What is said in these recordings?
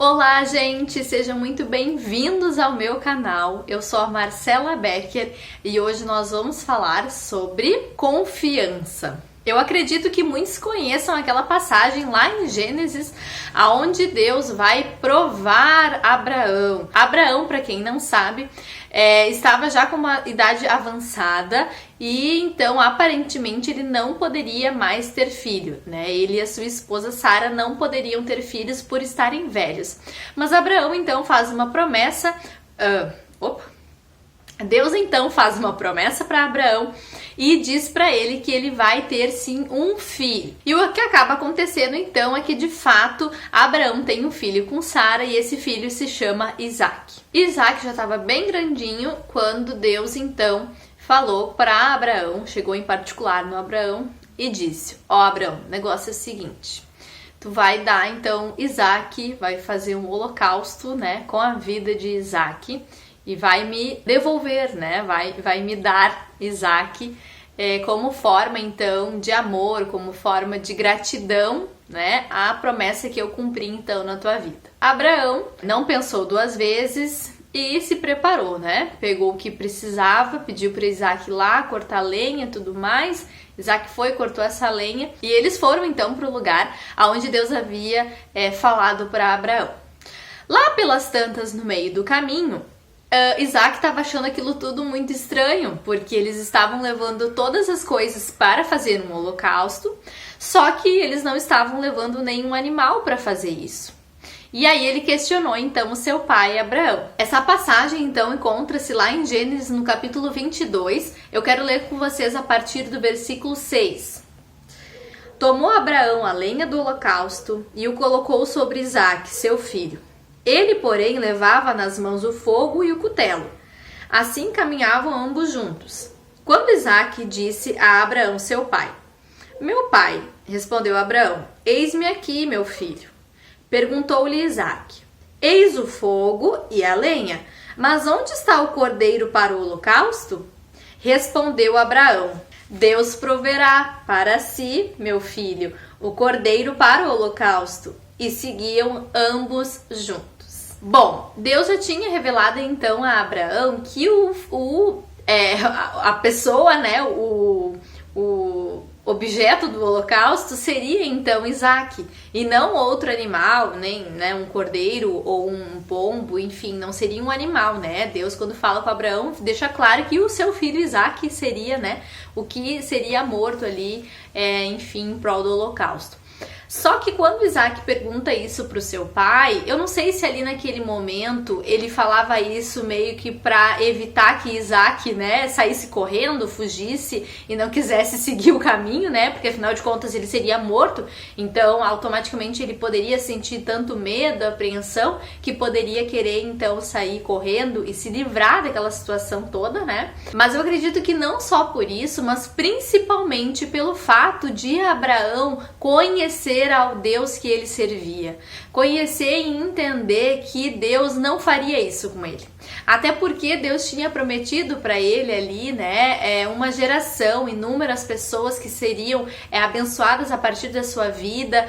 Olá, gente! Sejam muito bem-vindos ao meu canal. Eu sou a Marcela Becker e hoje nós vamos falar sobre confiança. Eu acredito que muitos conheçam aquela passagem lá em Gênesis, aonde Deus vai provar Abraão. Abraão, para quem não sabe, estava já com uma idade avançada e então aparentemente ele não poderia mais ter filho, né? Ele e a sua esposa Sara não poderiam ter filhos por estarem velhos. Mas Abraão então faz uma promessa. Deus então faz uma promessa para Abraão e diz para ele que ele vai ter sim um filho. E o que acaba acontecendo então é que de fato Abraão tem um filho com Sara e esse filho se chama Isaac. Isaac já estava bem grandinho quando Deus então falou para Abraão, chegou em particular no Abraão e disse: Abraão, o negócio é o seguinte, tu vai dar então Isaac, vai fazer um holocausto, né, com a vida de Isaac e vai me devolver, né, vai me dar Isaac como forma então de amor, como forma de gratidão, né, a promessa que eu cumpri então na tua vida. Abraão não pensou duas vezes e se preparou, né? Pegou o que precisava, pediu para Isaac ir lá cortar lenha e tudo mais. Isaac foi, cortou essa lenha e eles foram então para o lugar onde Deus havia falado para Abraão. Lá pelas tantas, no meio do caminho, Isaac estava achando aquilo tudo muito estranho, porque eles estavam levando todas as coisas para fazer um holocausto, só que eles não estavam levando nenhum animal para fazer isso. E aí ele questionou então o seu pai Abraão. Essa passagem então encontra-se lá em Gênesis no capítulo 22. Eu quero ler com vocês a partir do versículo 6. Tomou Abraão a lenha do holocausto e o colocou sobre Isaac, seu filho. Ele, porém, levava nas mãos o fogo e o cutelo. Assim caminhavam ambos juntos. Quando Isaac disse a Abraão, seu pai: Meu pai, respondeu Abraão, eis-me aqui, meu filho. Perguntou-lhe Isaac: Eis o fogo e a lenha, mas onde está o cordeiro para o holocausto? Respondeu Abraão: Deus proverá para si, meu filho, o cordeiro para o holocausto. E seguiam ambos juntos. Bom, Deus já tinha revelado então a Abraão que a pessoa, né, o objeto do holocausto seria então Isaac, e não outro animal, nem, né, um cordeiro ou um pombo, enfim, não seria um animal, né? Deus, quando fala com Abraão, deixa claro que o seu filho Isaac seria, né, o que seria morto ali, enfim, em prol do holocausto. Só que quando Isaac pergunta isso para o seu pai, eu não sei se ali naquele momento ele falava isso meio que para evitar que Isaac, né, saísse correndo, fugisse e não quisesse seguir o caminho, né, porque afinal de contas ele seria morto, então automaticamente ele poderia sentir tanto medo, apreensão, que poderia querer então sair correndo e se livrar daquela situação toda, né. Mas eu acredito que não só por isso, mas principalmente pelo fato de Abraão conhecer ao Deus que ele servia, conhecer e entender que Deus não faria isso com ele. Até porque Deus tinha prometido para ele ali, né, uma geração, inúmeras pessoas que seriam abençoadas a partir da sua vida.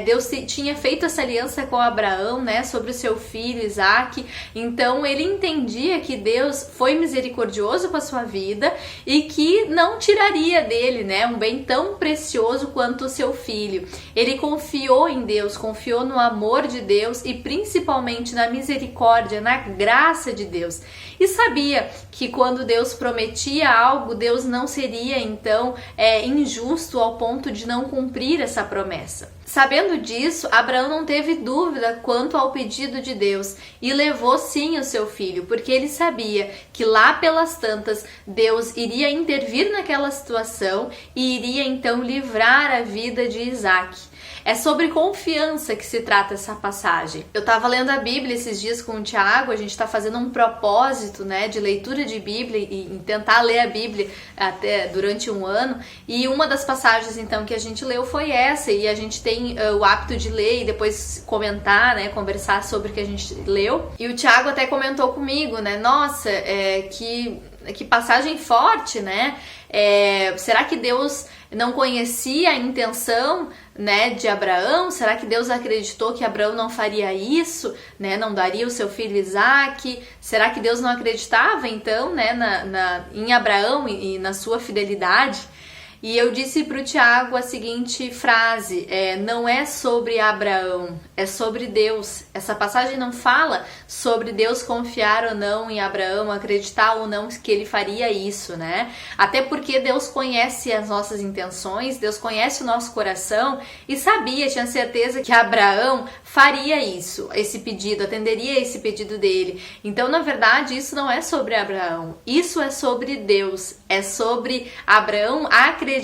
Deus tinha feito essa aliança com Abraão, né, sobre o seu filho Isaac. Então ele entendia que Deus foi misericordioso com a sua vida e que não tiraria dele, né, um bem tão precioso quanto o seu filho. Ele confiou em Deus, confiou no amor de Deus e principalmente na misericórdia, na graça de Deus. E sabia que quando Deus prometia algo, Deus não seria então injusto ao ponto de não cumprir essa promessa. Sabendo disso, Abraão não teve dúvida quanto ao pedido de Deus e levou sim o seu filho, porque ele sabia que lá pelas tantas Deus iria intervir naquela situação e iria então livrar a vida de Isaac. É sobre confiança que se trata essa passagem. Eu estava lendo a Bíblia esses dias com o Tiago, a gente está fazendo um propósito, né, de leitura de Bíblia e tentar ler a Bíblia até durante um ano, e uma das passagens então que a gente leu foi essa, e a gente tem o hábito de ler e depois comentar, né, conversar sobre o que a gente leu, e o Tiago até comentou comigo, né, nossa, que passagem forte, né, será que Deus não conhecia a intenção né, de Abraão? Será que Deus acreditou que Abraão não faria isso, né, não daria o seu filho Isaque? Será que Deus não acreditava então, né, em Abraão e na sua fidelidade? E eu disse para o Tiago a seguinte frase, não é sobre Abraão, é sobre Deus. Essa passagem não fala sobre Deus confiar ou não em Abraão, acreditar ou não que ele faria isso, né? Até porque Deus conhece as nossas intenções, Deus conhece o nosso coração e tinha certeza que Abraão faria isso, esse pedido, atenderia esse pedido dele. Então, na verdade, isso não é sobre Abraão, isso é sobre Deus, é sobre Abraão acreditar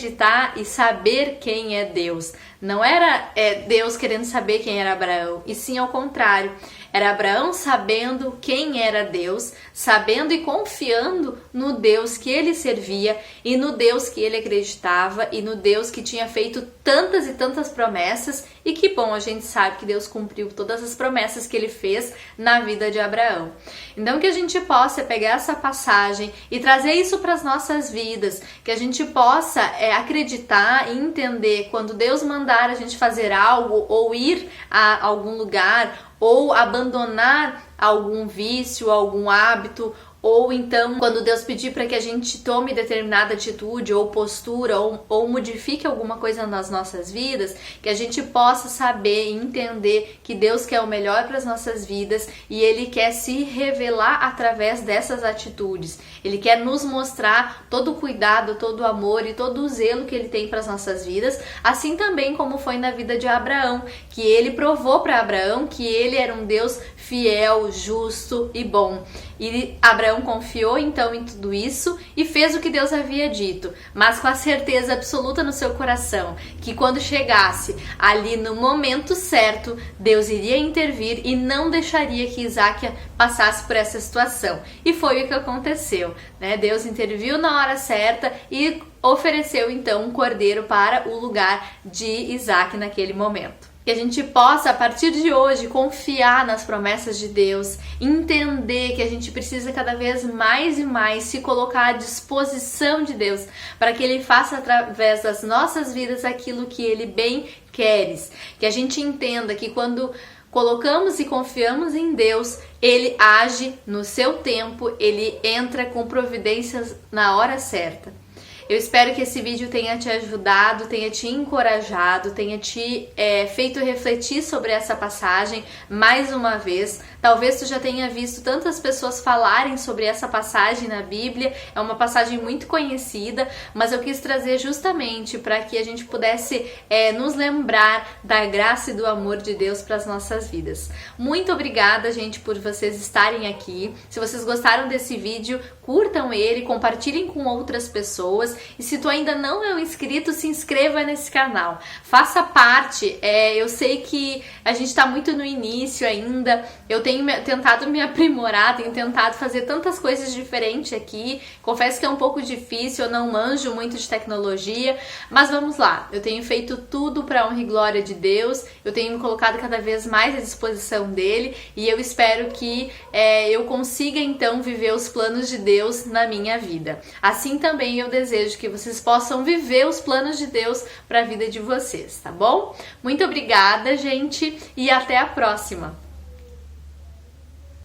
e saber quem é Deus. Não era Deus querendo saber quem era Abraão, e sim ao contrário. Era Abraão sabendo quem era Deus, sabendo e confiando no Deus que ele servia e no Deus que ele acreditava e no Deus que tinha feito tantas e tantas promessas, e que bom, a gente sabe que Deus cumpriu todas as promessas que ele fez na vida de Abraão. Então que a gente possa pegar essa passagem e trazer isso para as nossas vidas, que a gente possa acreditar e entender quando Deus mandar a gente fazer algo ou ir a algum lugar ou abandonar algum vício, algum hábito, ou então quando Deus pedir para que a gente tome determinada atitude ou postura ou modifique alguma coisa nas nossas vidas, que a gente possa saber e entender que Deus quer o melhor para as nossas vidas e Ele quer se revelar através dessas atitudes. Ele quer nos mostrar todo o cuidado, todo o amor e todo o zelo que Ele tem para as nossas vidas, assim também como foi na vida de Abraão, que Ele provou para Abraão que Ele era um Deus fiel, justo e bom. E Abraão confiou então em tudo isso e fez o que Deus havia dito, mas com a certeza absoluta no seu coração que quando chegasse ali no momento certo, Deus iria intervir e não deixaria que Isaque passasse por essa situação. E foi o que aconteceu, né? Deus interviu na hora certa e ofereceu então um cordeiro para o lugar de Isaque naquele momento. Que a gente possa, a partir de hoje, confiar nas promessas de Deus, entender que a gente precisa cada vez mais e mais se colocar à disposição de Deus, para que Ele faça através das nossas vidas aquilo que Ele bem quer. Que a gente entenda que quando colocamos e confiamos em Deus, Ele age no seu tempo, Ele entra com providências na hora certa. Eu espero que esse vídeo tenha te ajudado, tenha te encorajado, tenha te feito refletir sobre essa passagem mais uma vez. Talvez tu já tenha visto tantas pessoas falarem sobre essa passagem na Bíblia, é uma passagem muito conhecida, mas eu quis trazer justamente para que a gente pudesse nos lembrar da graça e do amor de Deus para as nossas vidas. Muito obrigada, gente, por vocês estarem aqui. Se vocês gostaram desse vídeo, curtam ele, compartilhem com outras pessoas. E se tu ainda não é um inscrito, se inscreva nesse canal. Faça parte. Eu sei que a gente está muito no início ainda. Eu tenho tentado me aprimorar, tenho tentado fazer tantas coisas diferentes aqui. Confesso que é um pouco difícil, eu não manjo muito de tecnologia, mas vamos lá. Eu tenho feito tudo para a honra e glória de Deus. Eu tenho me colocado cada vez mais à disposição dele e eu espero que eu consiga então viver os planos de Deus na minha vida. Assim também eu desejo que vocês possam viver os planos de Deus para a vida de vocês, tá bom? Muito obrigada, gente, e até a próxima!